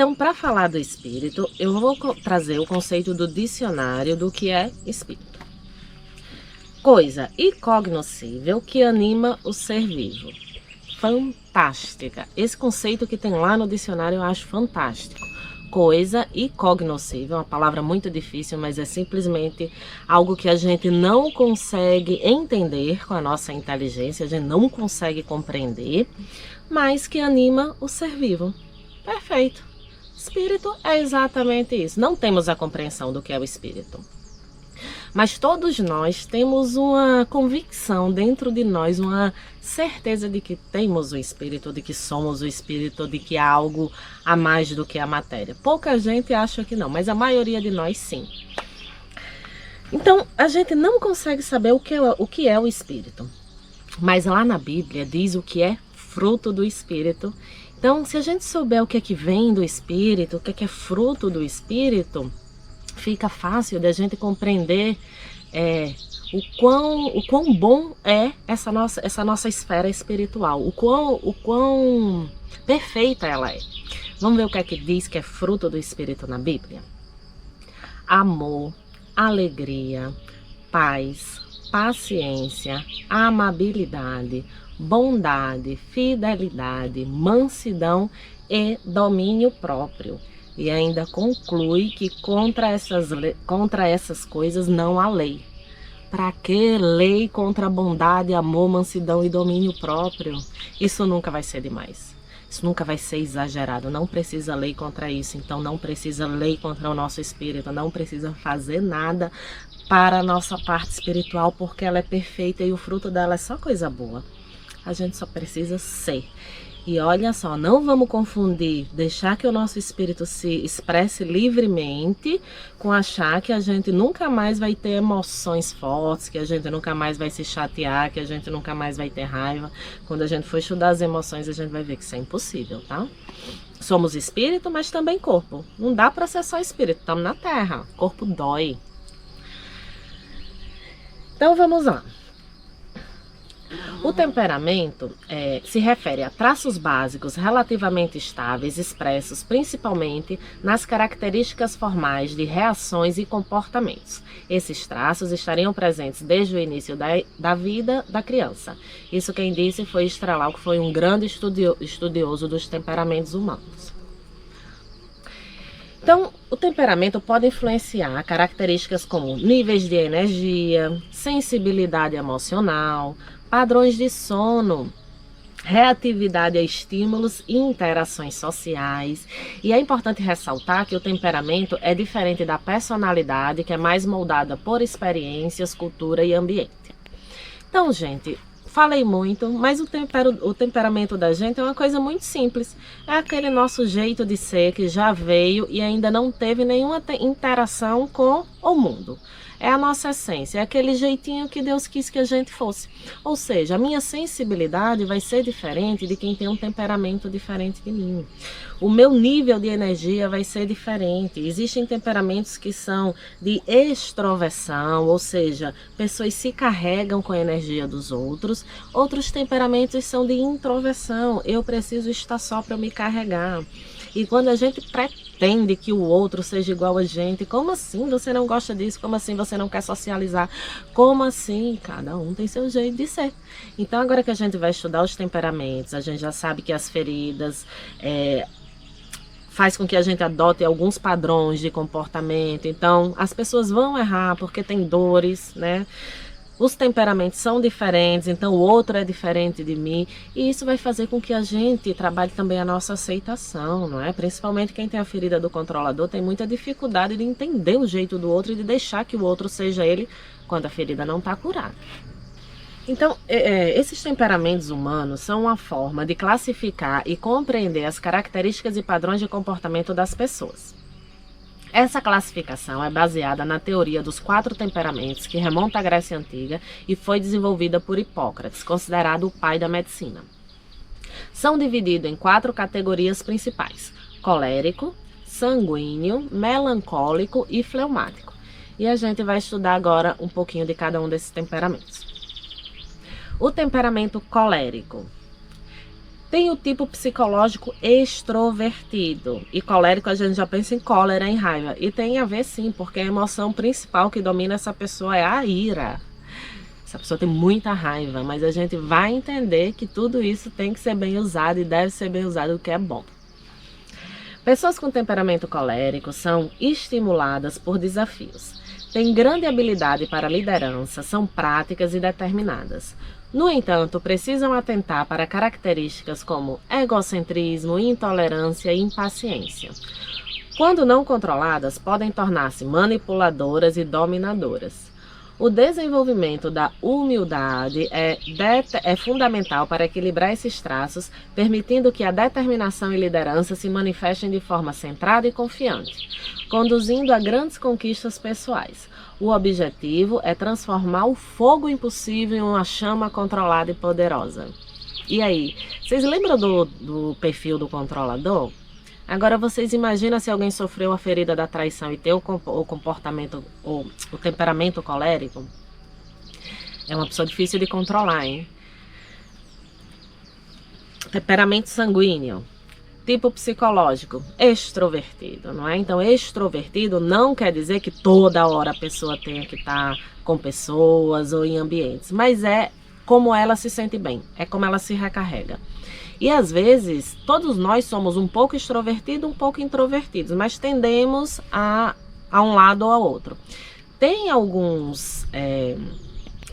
Então, para falar do espírito, eu vou trazer o conceito do dicionário do que é espírito. Coisa incognoscível que anima o ser vivo. Fantástica. Esse conceito que tem lá no dicionário eu acho fantástico. Coisa incognoscível, uma palavra muito difícil, mas é simplesmente algo que a gente não consegue entender com a nossa inteligência, a gente não consegue compreender, mas que anima o ser vivo. Perfeito. Espírito é exatamente isso. Não temos a compreensão do que é o espírito. Mas todos nós temos uma convicção dentro de nós, uma certeza de que temos o espírito, de que somos o espírito, de que há algo a mais do que a matéria. Pouca gente acha que não, mas a maioria de nós sim. Então, a gente não consegue saber o que é o espírito. Mas lá na Bíblia diz o que é fruto do espírito. Então, se a gente souber o que é que vem do espírito, o que é fruto do espírito, fica fácil da gente compreender o quão bom é essa nossa esfera espiritual, o quão perfeita ela é. Vamos ver o que é que diz que é fruto do espírito na Bíblia? Amor, alegria, paz, paciência, amabilidade, bondade, fidelidade, mansidão e domínio próprio. E ainda conclui que contra essas coisas não há lei. Para que lei contra a bondade, amor, mansidão e domínio próprio? Isso nunca vai ser demais. Isso nunca vai ser exagerado. Não precisa lei contra isso. Então não precisa lei contra o nosso espírito. Não precisa fazer nada para a nossa parte espiritual, porque ela é perfeita e o fruto dela é só coisa boa. A gente só precisa ser. E olha só, não vamos confundir deixar que o nosso espírito se expresse livremente com achar que a gente nunca mais vai ter emoções fortes, que a gente nunca mais vai se chatear, que a gente nunca mais vai ter raiva. Quando a gente for estudar as emoções, a gente vai ver que isso é impossível, tá? Somos espírito, mas também corpo. Não dá para ser só espírito, estamos na Terra. Corpo dói. Então vamos lá. O temperamento se refere a traços básicos relativamente estáveis, expressos principalmente nas características formais de reações e comportamentos. Esses traços estariam presentes desde o início da vida da criança. Isso quem disse foi Strellau, que foi um grande estudioso dos temperamentos humanos. Então, o temperamento pode influenciar características como níveis de energia, sensibilidade emocional, padrões de sono, reatividade a estímulos e interações sociais. E é importante ressaltar que o temperamento é diferente da personalidade, que é mais moldada por experiências, cultura e ambiente. Então, gente, falei muito, mas o temperamento da gente é uma coisa muito simples. É aquele nosso jeito de ser que já veio e ainda não teve nenhuma interação com o mundo. É a nossa essência, é aquele jeitinho que Deus quis que a gente fosse. Ou seja, a minha sensibilidade vai ser diferente de quem tem um temperamento diferente de mim. O meu nível de energia vai ser diferente. Existem temperamentos que são de extroversão, ou seja, pessoas se carregam com a energia dos outros. Outros temperamentos são de introversão. Eu preciso estar só para me carregar. E quando a gente pretende que o outro seja igual a gente, como assim você não gosta disso? Como assim você não quer socializar? Como assim? Cada um tem seu jeito de ser. Então agora que a gente vai estudar os temperamentos, a gente já sabe que as feridas faz com que a gente adote alguns padrões de comportamento. Então as pessoas vão errar porque tem dores, né? Os temperamentos são diferentes, então o outro é diferente de mim. E isso vai fazer com que a gente trabalhe também a nossa aceitação, não é? Principalmente quem tem a ferida do controlador tem muita dificuldade de entender o jeito do outro e de deixar que o outro seja ele quando a ferida não está curada. Então, esses temperamentos humanos são uma forma de classificar e compreender as características e padrões de comportamento das pessoas. Essa classificação é baseada na teoria dos 4 temperamentos, que remonta à Grécia Antiga e foi desenvolvida por Hipócrates, considerado o pai da medicina. São divididos em 4 categorias principais: colérico, sanguíneo, melancólico e fleumático. E a gente vai estudar agora um pouquinho de cada um desses temperamentos. O temperamento colérico Tem o tipo psicológico extrovertido. E colérico a gente já pensa em cólera, em raiva. E tem a ver sim, porque a emoção principal que domina essa pessoa é a ira. Essa pessoa tem muita raiva, mas a gente vai entender que tudo isso tem que ser bem usado e deve ser bem usado, o que é bom. Pessoas com temperamento colérico são estimuladas por desafios. Têm grande habilidade para liderança, são práticas e determinadas. No entanto, precisam atentar para características como egocentrismo, intolerância e impaciência. Quando não controladas, podem tornar-se manipuladoras e dominadoras. O desenvolvimento da humildade é fundamental para equilibrar esses traços, permitindo que a determinação e liderança se manifestem de forma centrada e confiante, conduzindo a grandes conquistas pessoais. O objetivo é transformar o fogo impossível em uma chama controlada e poderosa. E aí, vocês lembram do perfil do controlador? Agora vocês imaginam se alguém sofreu a ferida da traição e tem o comportamento, ou o temperamento colérico? É uma pessoa difícil de controlar, hein? Temperamento sanguíneo. Tipo psicológico, extrovertido, não é? Então, extrovertido não quer dizer que toda hora a pessoa tenha que estar com pessoas ou em ambientes, mas é como ela se sente bem, é como ela se recarrega. E às vezes, todos nós somos um pouco extrovertidos, um pouco introvertidos, mas tendemos a um lado ou ao outro. Tem alguns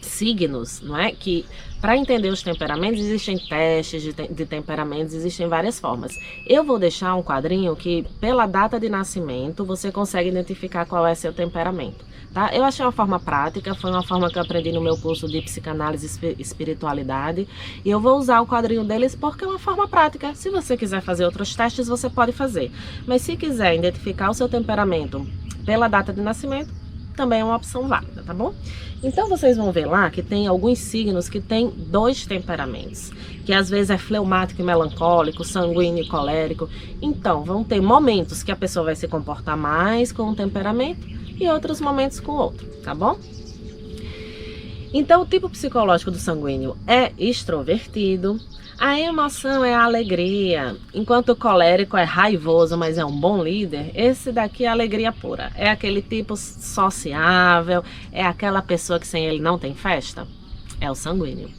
signos, não é? Que para entender os temperamentos existem testes de temperamentos, existem várias formas. Eu vou deixar um quadrinho que pela data de nascimento você consegue identificar qual é seu temperamento, tá? Eu achei uma forma prática, foi uma forma que eu aprendi no meu curso de psicanálise e espiritualidade, e eu vou usar o quadrinho deles porque é uma forma prática. Se você quiser fazer outros testes, você pode fazer, mas se quiser identificar o seu temperamento pela data de nascimento, também é uma opção válida, tá bom? Então vocês vão ver lá que tem alguns signos que tem 2 temperamentos, que às vezes é fleumático e melancólico, sanguíneo e colérico. Então vão ter momentos que a pessoa vai se comportar mais com um temperamento e outros momentos com outro, tá bom? Então o tipo psicológico do sanguíneo é extrovertido. A emoção é a alegria, enquanto o colérico é raivoso, mas é um bom líder. Esse daqui é a alegria pura, é aquele tipo sociável, é aquela pessoa que sem ele não tem festa, é o sanguíneo.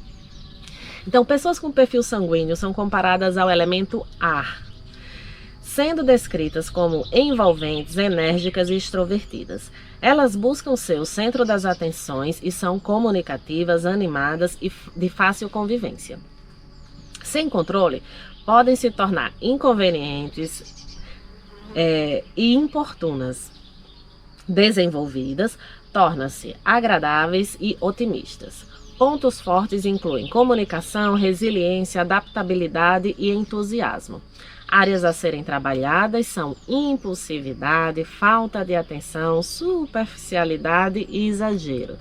Então, pessoas com perfil sanguíneo são comparadas ao elemento ar, sendo descritas como envolventes, enérgicas e extrovertidas. Elas buscam ser o centro das atenções e são comunicativas, animadas e de fácil convivência. Sem controle, podem se tornar inconvenientes e importunas. Desenvolvidas, tornam-se agradáveis e otimistas. Pontos fortes incluem comunicação, resiliência, adaptabilidade e entusiasmo. Áreas a serem trabalhadas são impulsividade, falta de atenção, superficialidade e exagero.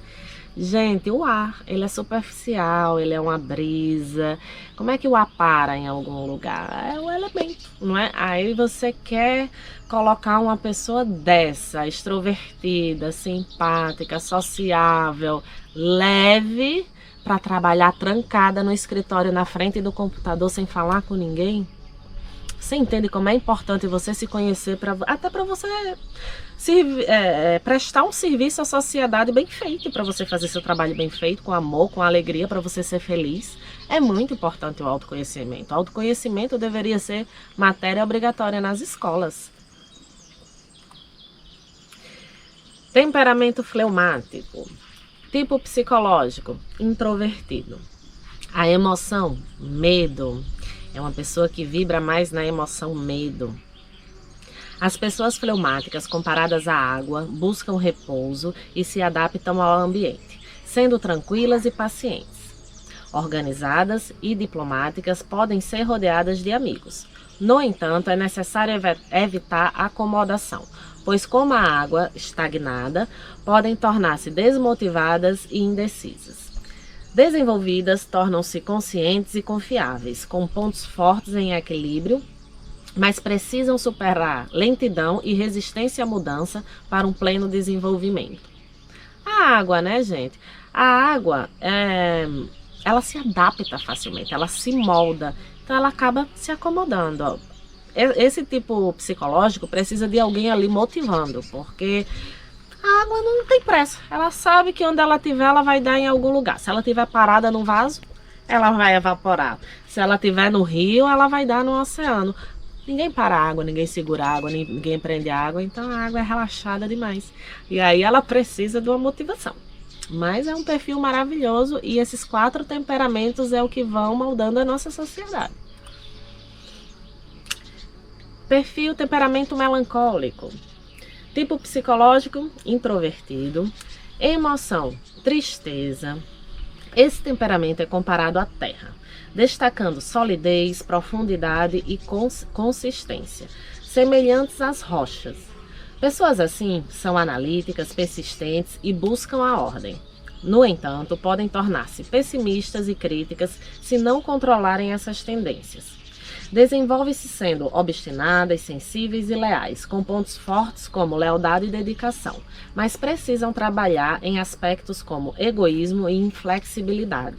Gente, o ar, ele é superficial, ele é uma brisa. Como é que o ar para em algum lugar? É o elemento, não é? Aí você quer colocar uma pessoa dessa, extrovertida, simpática, sociável, leve, para trabalhar trancada no escritório na frente do computador sem falar com ninguém? Você entende como é importante você se conhecer, até para você prestar um serviço à sociedade bem feito, para você fazer seu trabalho bem feito, com amor, com alegria, para você ser feliz. É muito importante o autoconhecimento. O autoconhecimento deveria ser matéria obrigatória nas escolas. Temperamento fleumático. Tipo psicológico, introvertido. A emoção, medo. É uma pessoa que vibra mais na emoção medo. As pessoas fleumáticas, comparadas à água, buscam repouso e se adaptam ao ambiente, sendo tranquilas e pacientes. Organizadas e diplomáticas, podem ser rodeadas de amigos. No entanto, é necessário evitar acomodação, pois como a água estagnada, podem tornar-se desmotivadas e indecisas. Desenvolvidas, tornam-se conscientes e confiáveis, com pontos fortes em equilíbrio, mas precisam superar lentidão e resistência à mudança para um pleno desenvolvimento. A água, né, gente? A água, ela se adapta facilmente, ela se molda, então ela acaba se acomodando. Ó. Esse tipo psicológico precisa de alguém ali motivando, porque a água não tem pressa. Ela sabe que onde ela estiver, ela vai dar em algum lugar. Se ela estiver parada no vaso, ela vai evaporar. Se ela estiver no rio, ela vai dar no oceano. Ninguém para a água, ninguém segura a água, ninguém prende a água, então a água é relaxada demais. E aí ela precisa de uma motivação. Mas é um perfil maravilhoso e esses 4 temperamentos é o que vão moldando a nossa sociedade. Perfil temperamento melancólico. Tipo psicológico, introvertido. Emoção, tristeza. Esse temperamento é comparado à terra, destacando solidez, profundidade e consistência, semelhantes às rochas. Pessoas assim são analíticas, persistentes e buscam a ordem. No entanto, podem tornar-se pessimistas e críticas se não controlarem essas tendências. Desenvolve-se sendo obstinadas, sensíveis e leais, com pontos fortes como lealdade e dedicação, mas precisam trabalhar em aspectos como egoísmo e inflexibilidade.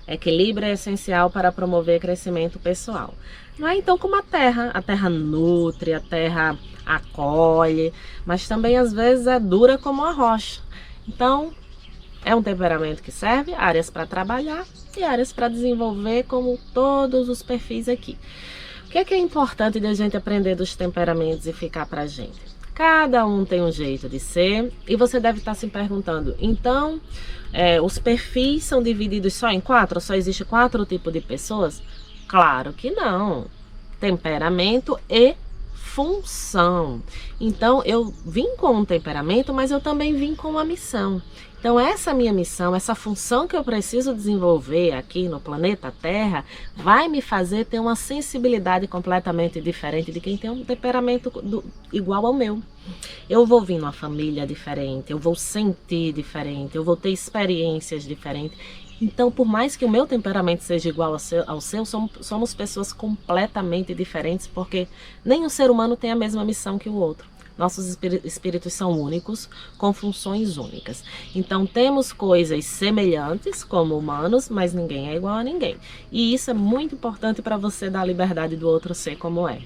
Equilíbrio é essencial para promover crescimento pessoal. Não é então como a terra nutre, a terra acolhe, mas também às vezes é dura como a rocha. Então, é um temperamento que serve áreas para trabalhar e áreas para desenvolver, como todos os perfis aqui. O que é importante de a gente aprender dos temperamentos e ficar para a gente? Cada um tem um jeito de ser e você deve estar se perguntando, então, os perfis são divididos só em 4? Só existe 4 tipos de pessoas? Claro que não. Temperamento e função. Então, eu vim com um temperamento, mas eu também vim com uma missão. Então, essa minha missão, essa função que eu preciso desenvolver aqui no planeta Terra, vai me fazer ter uma sensibilidade completamente diferente de quem tem um temperamento igual ao meu. Eu vou vir numa família diferente, eu vou sentir diferente, eu vou ter experiências diferentes. Então, por mais que o meu temperamento seja igual ao seu, somos pessoas completamente diferentes, porque nenhum ser humano tem a mesma missão que o outro. Nossos espíritos são únicos, com funções únicas. Então, temos coisas semelhantes como humanos, mas ninguém é igual a ninguém. E isso é muito importante para você dar a liberdade do outro ser como é.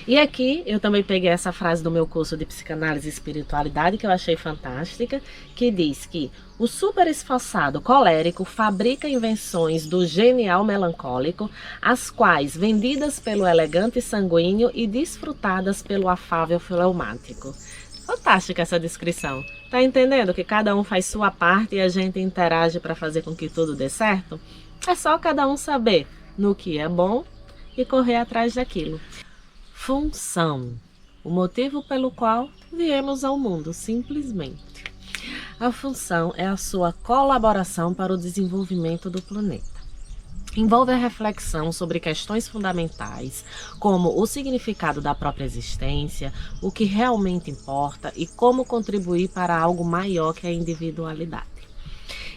E aqui eu também peguei essa frase do meu curso de Psicanálise e Espiritualidade, que eu achei fantástica, que diz que o super esforçado colérico fabrica invenções do genial melancólico, as quais vendidas pelo elegante sanguíneo e desfrutadas pelo afável fleumático. Fantástica essa descrição. Tá entendendo que cada um faz sua parte e a gente interage para fazer com que tudo dê certo? É só cada um saber no que é bom e correr atrás daquilo. Função, o motivo pelo qual viemos ao mundo, simplesmente. A função é a sua colaboração para o desenvolvimento do planeta. Envolve a reflexão sobre questões fundamentais, como o significado da própria existência, o que realmente importa e como contribuir para algo maior que a individualidade.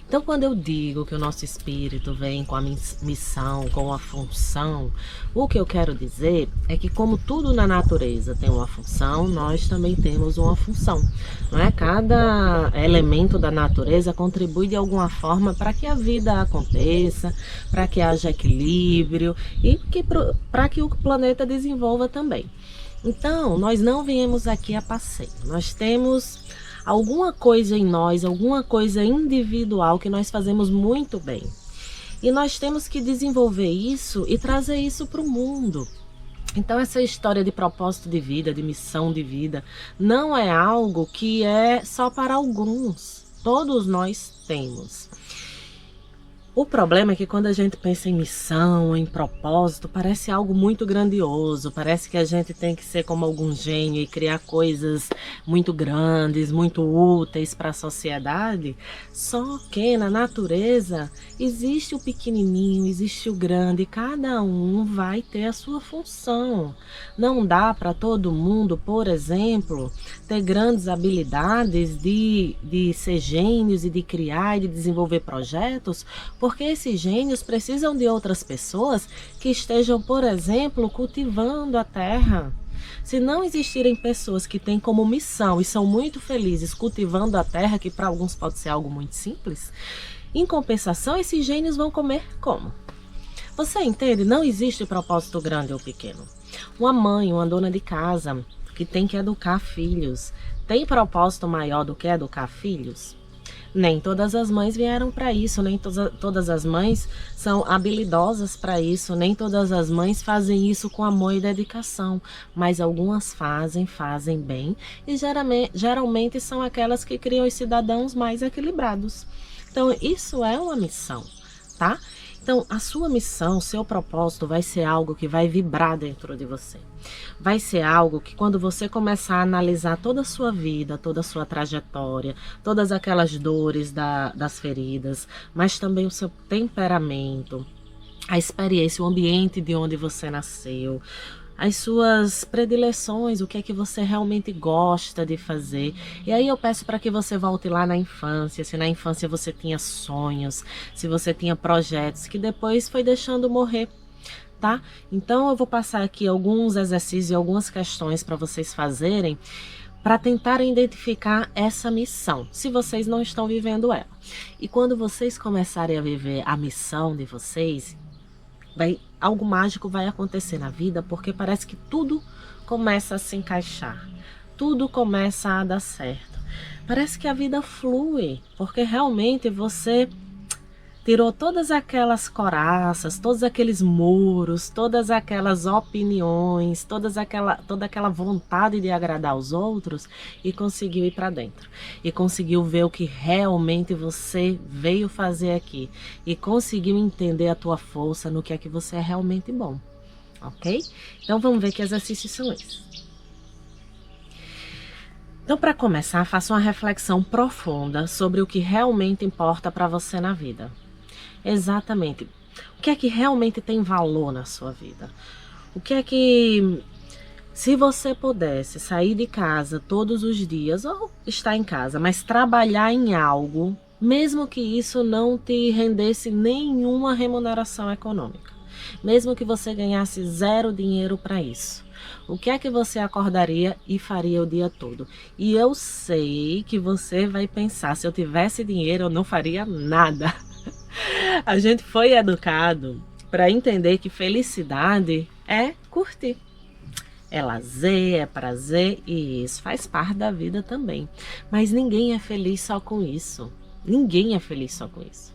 Então, quando eu digo que o nosso espírito vem com a missão, com a função, o que eu quero dizer é que, como tudo na natureza tem uma função, nós também temos uma função. Não é? Cada elemento da natureza contribui de alguma forma para que a vida aconteça, para que haja equilíbrio e para que o planeta desenvolva também. Então, nós não viemos aqui a passeio, nós temos alguma coisa em nós, alguma coisa individual que nós fazemos muito bem. E nós temos que desenvolver isso e trazer isso para o mundo. Então, essa história de propósito de vida, de missão de vida, não é algo que é só para alguns. Todos nós temos. O problema é que quando a gente pensa em missão, em propósito, parece algo muito grandioso, parece que a gente tem que ser como algum gênio e criar coisas muito grandes, muito úteis para a sociedade. Só que na natureza existe o pequenininho, existe o grande, e cada um vai ter a sua função. Não dá para todo mundo, por exemplo, ter grandes habilidades de ser gênios e de criar e de desenvolver projetos, porque esses gênios precisam de outras pessoas que estejam, por exemplo, cultivando a terra. Se não existirem pessoas que têm como missão e são muito felizes cultivando a terra, que para alguns pode ser algo muito simples, Em compensação, esses gênios vão comer como? Você entende? Não existe propósito grande ou pequeno. Uma mãe, uma dona de casa que tem que educar filhos, tem propósito maior do que educar filhos? Nem todas as mães vieram para isso, nem todas as mães são habilidosas para isso, nem todas as mães fazem isso com amor e dedicação, mas algumas fazem bem e geralmente são aquelas que criam os cidadãos mais equilibrados. Então isso é uma missão, tá? Então, a sua missão, o seu propósito vai ser algo que vai vibrar dentro de você. Vai ser algo que quando você começar a analisar toda a sua vida, toda a sua trajetória, todas aquelas dores das feridas, mas também o seu temperamento, a experiência, o ambiente de onde você nasceu, as suas predileções, o que é que você realmente gosta de fazer. E aí eu peço para que você volte lá na infância, se na infância você tinha sonhos, se você tinha projetos que depois foi deixando morrer, tá? Então eu vou passar aqui alguns exercícios e algumas questões para vocês fazerem para tentarem identificar essa missão, se vocês não estão vivendo ela. E quando vocês começarem a viver a missão de vocês, algo mágico vai acontecer na vida, porque parece que tudo começa a se encaixar, tudo começa a dar certo. Parece que a vida flui, porque realmente você tirou todas aquelas coraças, todos aqueles muros, todas aquelas opiniões, toda aquela vontade de agradar os outros e conseguiu ir para dentro. E conseguiu ver o que realmente você veio fazer aqui. E conseguiu entender a tua força no que é que você é realmente bom. Ok? Então vamos ver que exercícios são esses. Então, para começar, faça uma reflexão profunda sobre o que realmente importa para você na vida. Exatamente. O que é que realmente tem valor na sua vida? O que é que, se você pudesse sair de casa todos os dias, ou estar em casa, mas trabalhar em algo, mesmo que isso não te rendesse nenhuma remuneração econômica, mesmo que você ganhasse zero dinheiro para isso, o que é que você acordaria e faria o dia todo? E eu sei que você vai pensar, se eu tivesse dinheiro eu não faria nada. A gente foi educado para entender que felicidade é curtir, é lazer, é prazer, e isso faz parte da vida também. Mas ninguém é feliz só com isso. Ninguém é feliz só com isso.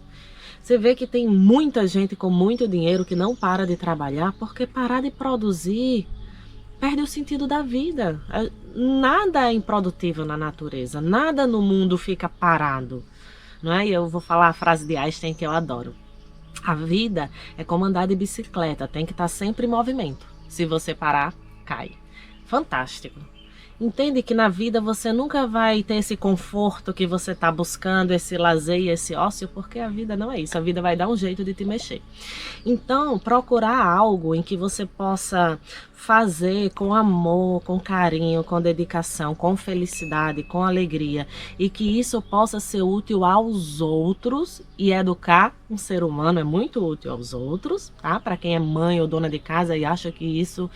Você vê que tem muita gente com muito dinheiro que não para de trabalhar porque parar de produzir perde o sentido da vida. Nada é improdutivo na natureza, nada no mundo fica parado. Não é? E eu vou falar a frase de Einstein que eu adoro. A vida é como andar de bicicleta, tem que estar sempre em movimento. Se você parar, cai. Fantástico. Entende que na vida você nunca vai ter esse conforto que você está buscando, esse lazer e esse ócio, porque a vida não é isso. A vida vai dar um jeito de te mexer. Então, procurar algo em que você possa fazer com amor, com carinho, com dedicação, com felicidade, com alegria, e que isso possa ser útil aos outros, e educar um ser humano é muito útil aos outros, tá? Para quem é mãe ou dona de casa e acha que isso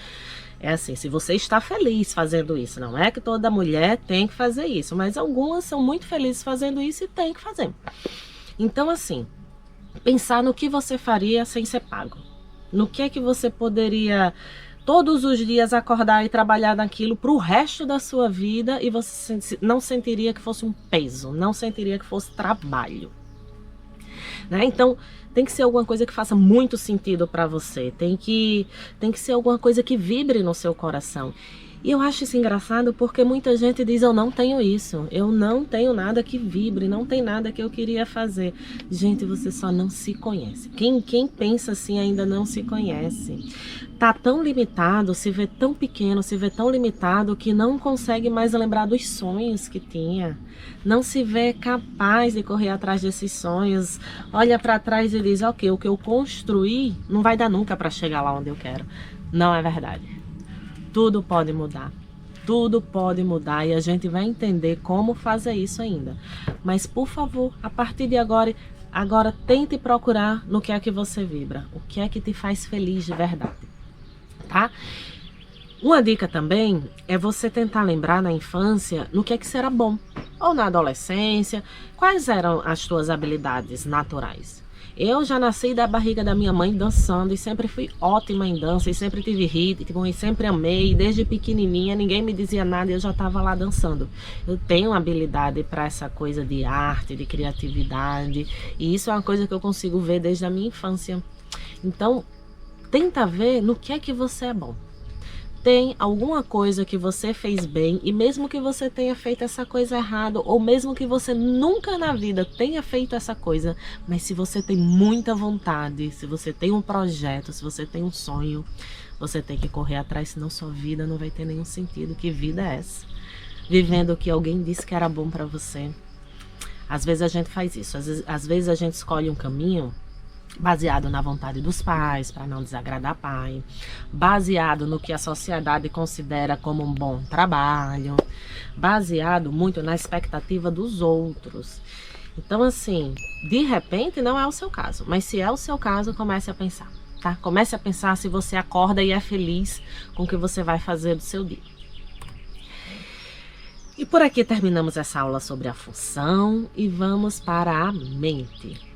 é assim, se você está feliz fazendo isso, não é que toda mulher tem que fazer isso, mas algumas são muito felizes fazendo isso e tem que fazer. Então, assim, pensar no que você faria sem ser pago. No que é que você poderia todos os dias acordar e trabalhar naquilo para o resto da sua vida e você não sentiria que fosse um peso, não sentiria que fosse trabalho. Né? Então, tem que ser alguma coisa que faça muito sentido para você, tem que ser alguma coisa que vibre no seu coração. E eu acho isso engraçado porque muita gente diz, eu não tenho isso, eu não tenho nada que vibre, não tem nada que eu queria fazer. Gente, você só não se conhece. Quem pensa assim ainda não se conhece. Tá tão limitado, se vê tão pequeno, se vê tão limitado que não consegue mais lembrar dos sonhos que tinha. Não se vê capaz de correr atrás desses sonhos. Olha para trás e diz, ok, o que eu construí não vai dar nunca para chegar lá onde eu quero. Não é verdade. Tudo pode mudar. Tudo pode mudar e a gente vai entender como fazer isso ainda. Mas, por favor, a partir de agora tente procurar no que é que você vibra. O que é que te faz feliz de verdade. Tá? Uma dica também é você tentar lembrar na infância no que é que será bom. ou na adolescência, quais eram as tuas habilidades naturais? Eu já nasci da barriga da minha mãe dançando e sempre fui ótima em dança e sempre tive ritmo e sempre amei. Desde pequenininha ninguém me dizia nada e eu já estava lá dançando. Eu tenho habilidade para essa coisa de arte, de criatividade, e isso é uma coisa que eu consigo ver desde a minha infância. Então, tenta ver no que é que você é bom. Tem alguma coisa que você fez bem, e mesmo que você tenha feito essa coisa errada, ou mesmo que você nunca na vida tenha feito essa coisa, mas se você tem muita vontade, se você tem um projeto, se você tem um sonho, você tem que correr atrás, senão sua vida não vai ter nenhum sentido. Que vida é essa? Vivendo o que alguém disse que era bom pra você. Às vezes a gente faz isso, às vezes a gente escolhe um caminho baseado na vontade dos pais, para não desagradar pai, baseado no que a sociedade considera como um bom trabalho, baseado muito na expectativa dos outros. Então, assim, de repente não é o seu caso, mas se é o seu caso, comece a pensar, tá? Comece a pensar se você acorda e é feliz com o que você vai fazer do seu dia. E por aqui terminamos essa aula sobre a função e vamos para a mente.